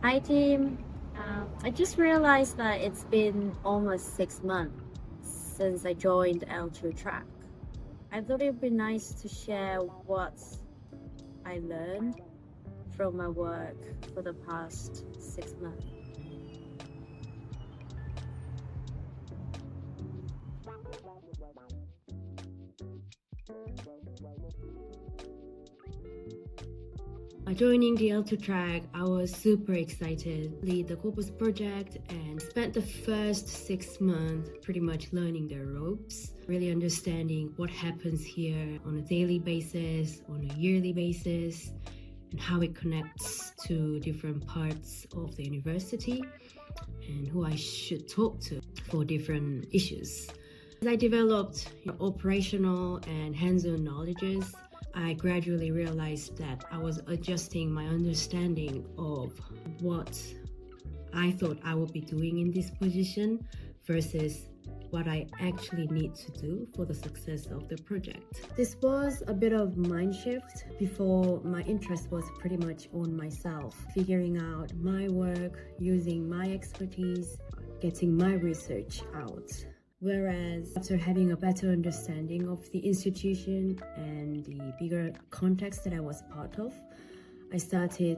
Hi, team. I just realized that it's been almost 6 months since I joined L2 Track. I thought it'd be nice to share what I learned from my work for the past 6 months. Joining the L2 track, I was super excited to lead the Corpus project and spent the first 6 months pretty much learning the ropes, really understanding what happens here on a daily basis, on a yearly basis, and how it connects to different parts of the university and who I should talk to for different issues. As I developed operational and hands-on knowledges, I gradually realized that I was adjusting my understanding of what I thought I would be doing in this position versus what I actually need to do for the success of the project. This was a bit of mind shift. Before, my interest was pretty much on myself, figuring out my work, using my expertise, getting my research out. Whereas after having a better understanding of the institution and the bigger context that I was part of, I started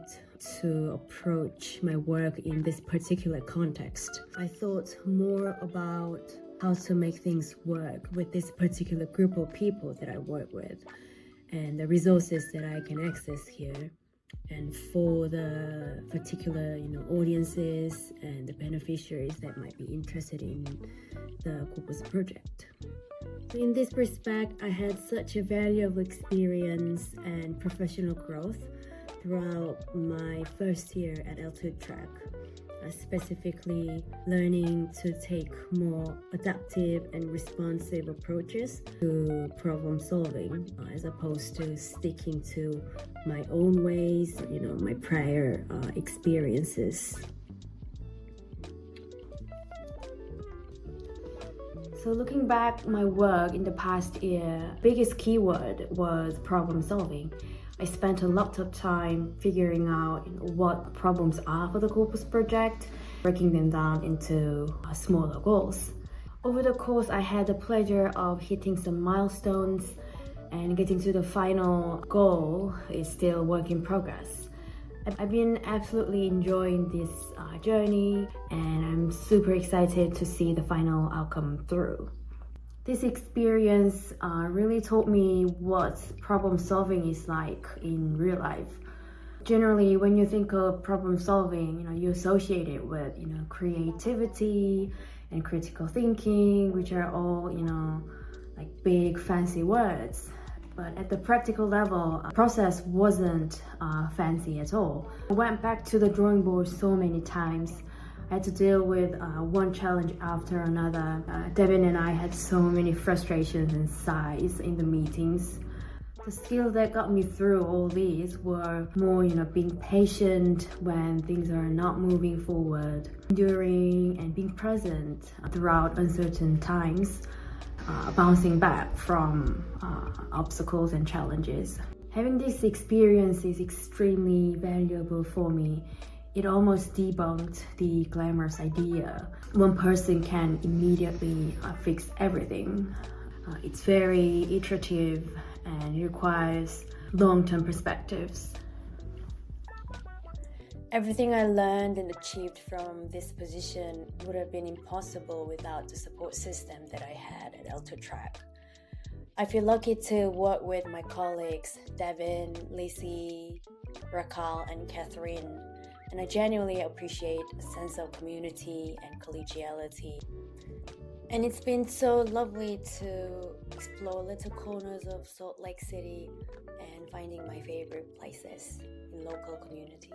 to approach my work in this particular context. I thought more about how to make things work with this particular group of people that I work with and the resources that I can access here, and for the particular audiences and the beneficiaries that might be interested in the Corpus project. In this respect, I had such a valuable experience and professional growth throughout my first year at L2 Track, specifically learning to take more adaptive and responsive approaches to problem solving as opposed to sticking to my own ways, my prior experiences. So looking back my work in the past year, biggest keyword was problem solving. I spent a lot of time figuring out what problems are for the Corpus project, breaking them down into smaller goals. Over the course, I had the pleasure of hitting some milestones, and getting to the final goal is still work in progress. I've been absolutely enjoying this journey, and I'm super excited to see the final outcome through. This experience really taught me what problem solving is like in real life. Generally, when you think of problem solving, you associate it with creativity and critical thinking, which are all like big fancy words. But at the practical level, the process wasn't fancy at all. I went back to the drawing board so many times. I had to deal with one challenge after another. Devin and I had so many frustrations and sighs in the meetings. The skills that got me through all these were more, being patient when things are not moving forward, enduring and being present throughout uncertain times, bouncing back from obstacles and challenges. Having this experience is extremely valuable for me. It almost debunked the glamorous idea one person can immediately fix everything. It's very iterative and it requires long-term perspectives. Everything I learned and achieved from this position would have been impossible without the support system that I had at L2 Track. I feel lucky to work with my colleagues Devin, Lacey, Raquel, and Catherine, and I genuinely appreciate a sense of community and collegiality. And it's been so lovely to explore little corners of Salt Lake City and finding my favorite places in local communities.